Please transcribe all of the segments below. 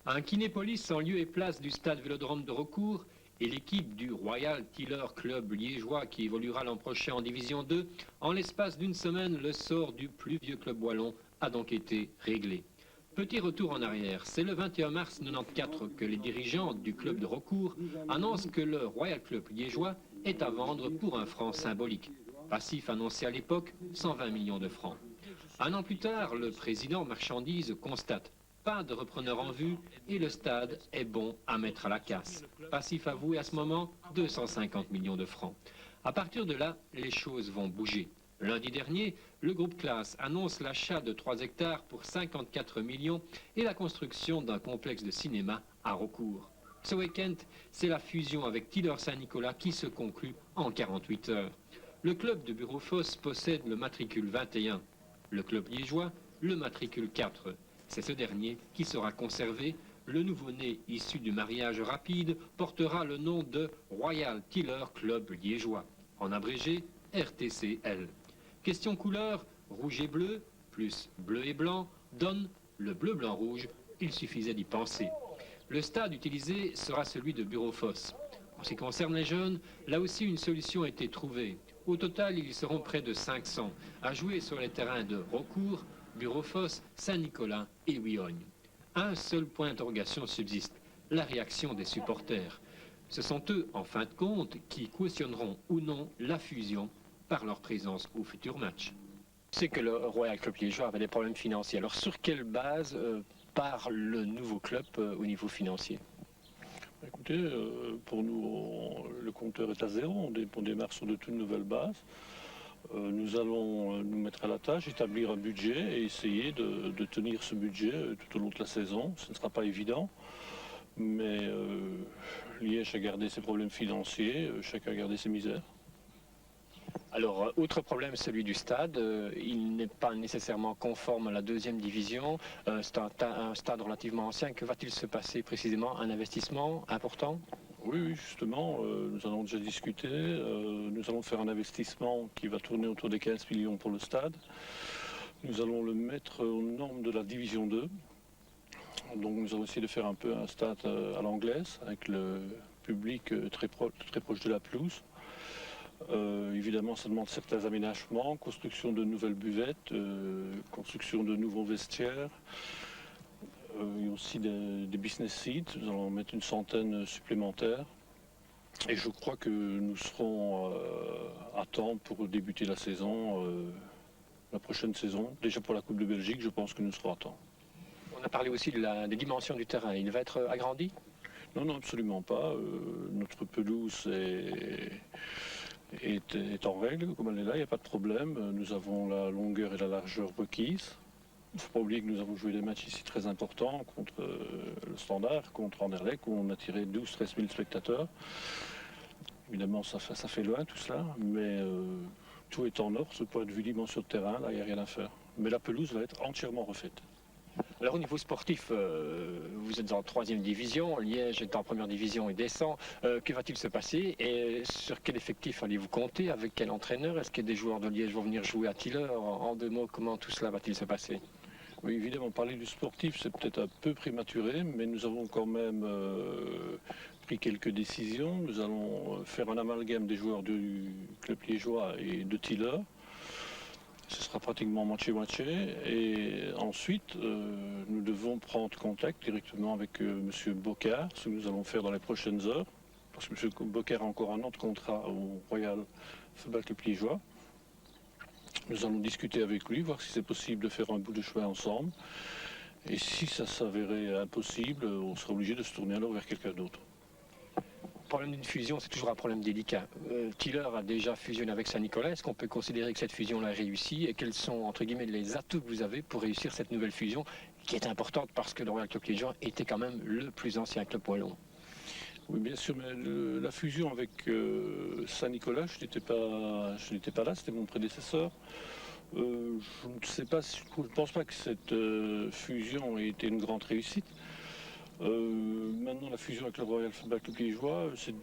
Un Kinépolis en lieu et place du stade Vélodrome de Recourt et l'équipe du Royal Tiller Club liégeois qui évoluera l'an prochain en Division 2, en l'espace d'une semaine, le sort du plus vieux club wallon a donc été réglé. Petit retour en arrière, c'est le 21 mars 1994 que les dirigeants du club de Recourt annoncent que le Royal Club liégeois est à vendre pour un franc symbolique. Passif annoncé à l'époque, 120 millions de francs. Un an plus tard, le président Marchandise constate pas de repreneur en vue et le stade est bon à mettre à la casse. Passif avoué à ce moment, 250 millions de francs. À partir de là, les choses vont bouger. Lundi dernier, le groupe Classe annonce l'achat de 3 hectares pour 54 millions et la construction d'un complexe de cinéma à Recourt. Ce week-end, c'est la fusion avec Tiller Saint-Nicolas qui se conclut en 48 heures. Le club de Bureau-Fosse possède le matricule 21, le club liégeois le matricule 4. C'est ce dernier qui sera conservé. Le nouveau-né issu du mariage rapide portera le nom de Royal Tiller Club liégeois, en abrégé RTCL. Question couleur, rouge et bleu, plus bleu et blanc, donne le bleu-blanc-rouge, il suffisait d'y penser. Le stade utilisé sera celui de Bureau-Fosse. En ce qui concerne les jeunes, là aussi une solution a été trouvée. Au total, ils seront près de 500 à jouer sur les terrains de Recourt, Bureau-Fosse, Saint-Nicolas et Huiogne. Un seul point d'interrogation subsiste, la réaction des supporters. Ce sont eux, en fin de compte, qui cautionneront ou non la fusion par leur présence au futur match. C'est que le Royal Club liégeois avait des problèmes financiers. Alors sur quelle base part le nouveau club au niveau financier? Écoutez, pour nous, le compteur est à zéro, on démarre sur de toutes nouvelles bases. Nous allons nous mettre à la tâche, établir un budget et essayer de tenir ce budget tout au long de la saison. Ce ne sera pas évident, mais Liège a gardé ses problèmes financiers, chacun a gardé ses misères. Alors, autre problème, celui du stade. Il n'est pas nécessairement conforme à la deuxième division. C'est un stade relativement ancien. Que va-t-il se passer précisément? Un investissement important? Oui, justement, nous allons déjà discuter. Nous allons faire un investissement qui va tourner autour des 15 millions pour le stade. Nous allons le mettre aux normes de la division 2. Donc nous allons essayer de faire un peu un stade à l'anglaise, avec le public très proche de la pelouse. Évidemment, ça demande certains aménagements, construction de nouvelles buvettes, construction de nouveaux vestiaires. Il y a aussi des business seats, nous allons en mettre une centaine supplémentaires. Et je crois que nous serons à temps pour débuter la saison, la prochaine saison. Déjà pour la Coupe de Belgique, je pense que nous serons à temps. On a parlé aussi des dimensions du terrain. Il va être agrandi? Non, absolument pas. Notre pelouse est en règle, comme elle est là, il n'y a pas de problème. Nous avons la longueur et la largeur requises. Il ne faut pas oublier que nous avons joué des matchs ici très importants contre le Standard, contre Anderlecht, où on a tiré 12-13 000 spectateurs. Évidemment, ça fait loin tout cela, mais tout est en ordre. Ce point de vue dimension de terrain, là, il n'y a rien à faire. Mais la pelouse va être entièrement refaite. Alors au niveau sportif, vous êtes en 3e division, Liège est en 1re division et descend. Que va-t-il se passer et sur quel effectif allez-vous compter? Avec quel entraîneur? Est-ce que des joueurs de Liège vont venir jouer à Tiller? En 2 mots, comment tout cela va-t-il se passer? Oui, évidemment, parler du sportif, c'est peut-être un peu prématuré, mais nous avons quand même pris quelques décisions. Nous allons faire un amalgame des joueurs du club liégeois et de Tiller. Ce sera pratiquement moitié-moitié. Et ensuite, nous devons prendre contact directement avec M. Bocard, ce que nous allons faire dans les prochaines heures, parce que M. Bocard a encore un autre contrat au Royal Football Club liégeois. Nous allons discuter avec lui, voir si c'est possible de faire un bout de chemin ensemble. Et si ça s'avérait impossible, on sera obligé de se tourner alors vers quelqu'un d'autre. Le problème d'une fusion, c'est toujours un problème délicat. Tiller a déjà fusionné avec Saint-Nicolas. Est-ce qu'on peut considérer que cette fusion-là a réussi? Et quels sont, entre guillemets, les atouts que vous avez pour réussir cette nouvelle fusion, qui est importante parce que le Royal Club liégeois était quand même le plus ancien club wallon? Oui, bien sûr, mais la fusion avec Saint-Nicolas, je n'étais pas là, c'était mon prédécesseur. Je ne pense pas que cette fusion ait été une grande réussite. Maintenant, la fusion avec le Royal Football Club liégeois, c'est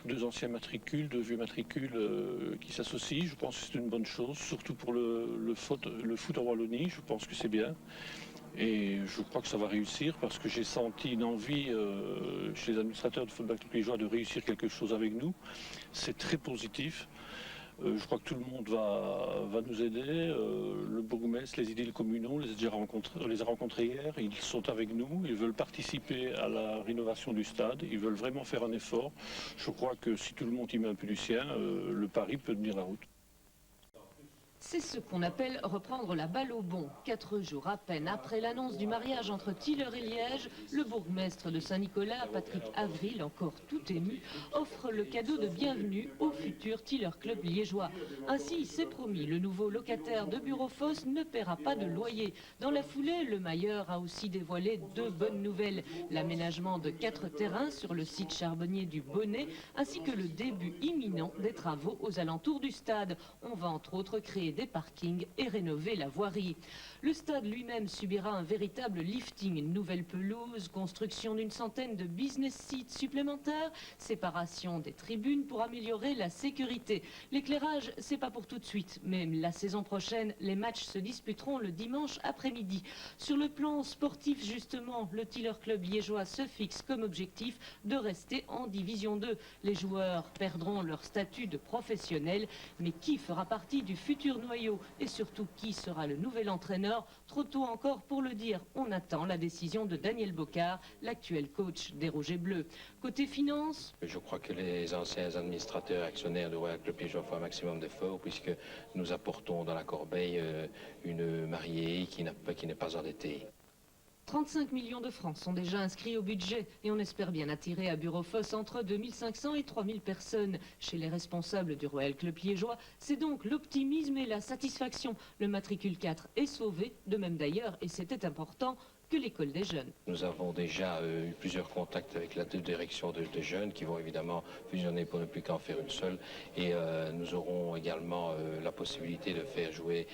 deux anciens matricules, deux vieux matricules qui s'associent. Je pense que c'est une bonne chose, surtout pour le foot en Wallonie, je pense que c'est bien. Et je crois que ça va réussir parce que j'ai senti une envie chez les administrateurs du Football Club Liégeois de réussir quelque chose avec nous. C'est très positif. Je crois que tout le monde va nous aider. Le bourgmestre, les édiles communaux, on les a rencontrés hier. Ils sont avec nous. Ils veulent participer à la rénovation du stade. Ils veulent vraiment faire un effort. Je crois que si tout le monde y met un peu du sien, le pari peut tenir la route. C'est ce qu'on appelle reprendre la balle au bond. 4 jours à peine après l'annonce du mariage entre Tiller et Liège, le bourgmestre de Saint-Nicolas, Patrick Avril, encore tout ému, offre le cadeau de bienvenue au futur Tiller Club liégeois. Ainsi, c'est promis, le nouveau locataire de Bureau-Fosse ne paiera pas de loyer. Dans la foulée, le Mailleur a aussi dévoilé 2 bonnes nouvelles. L'aménagement de 4 terrains sur le site charbonnier du Bonnet, ainsi que le début imminent des travaux aux alentours du stade. On va entre autres créer des parkings et rénover la voirie. Le stade lui-même subira un véritable lifting, une nouvelle pelouse, construction d'une centaine de business sites supplémentaires, séparation des tribunes pour améliorer la sécurité. L'éclairage, c'est pas pour tout de suite, mais la saison prochaine, les matchs se disputeront le dimanche après-midi. Sur le plan sportif, justement, le Tiller Club liégeois se fixe comme objectif de rester en Division 2. Les joueurs perdront leur statut de professionnel, mais qui fera partie du futur noyau et surtout qui sera le nouvel entraîneur? Trop tôt encore pour le dire. On attend la décision de Daniel Bocard, l'actuel coach des Rouges et Bleus. Côté finances, je crois que les anciens administrateurs actionnaires de Royal Club Liégeois font un maximum d'efforts puisque nous apportons dans la corbeille une mariée qui n'est pas endettée. 35 millions de francs sont déjà inscrits au budget et on espère bien attirer à Bureau-Fosse entre 2500 et 3000 personnes. Chez les responsables du Royal Club liégeois, c'est donc l'optimisme et la satisfaction. Le matricule 4 est sauvé, de même d'ailleurs, et c'était important, que l'école des jeunes. Nous avons déjà eu plusieurs contacts avec la direction de jeunes qui vont évidemment fusionner pour ne plus qu'en faire une seule. Et nous aurons également la possibilité de faire jouer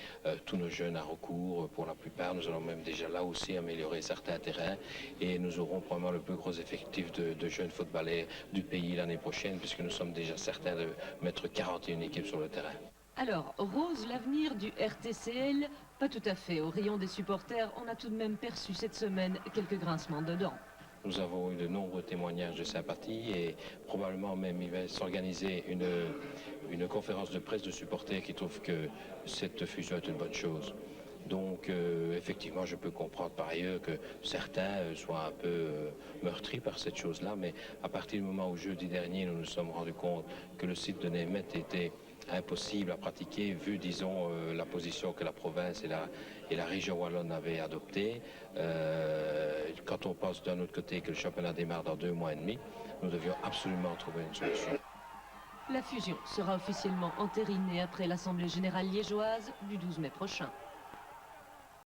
tous nos jeunes à recours pour la plupart. Nous allons même déjà là aussi améliorer certains terrains. Et nous aurons probablement le plus gros effectif de jeunes footballeurs du pays l'année prochaine puisque nous sommes déjà certains de mettre 41 équipes sur le terrain. Alors, rose l'avenir du RTCL? Pas tout à fait. Au rayon des supporters, on a tout de même perçu cette semaine quelques grincements de dents. Nous avons eu de nombreux témoignages de sympathie et probablement même il va s'organiser une conférence de presse de supporters qui trouvent que cette fusion est une bonne chose. Donc effectivement, je peux comprendre par ailleurs que certains soient un peu meurtris par cette chose-là, mais à partir du moment où jeudi dernier, nous nous sommes rendus compte que le site de Németh était impossible à pratiquer vu, disons, la position que la province et la région wallonne avaient adoptée. Quand on pense d'un autre côté que le championnat démarre dans 2 mois et demi, nous devions absolument trouver une solution. La fusion sera officiellement entérinée après l'Assemblée générale liégeoise du 12 mai prochain.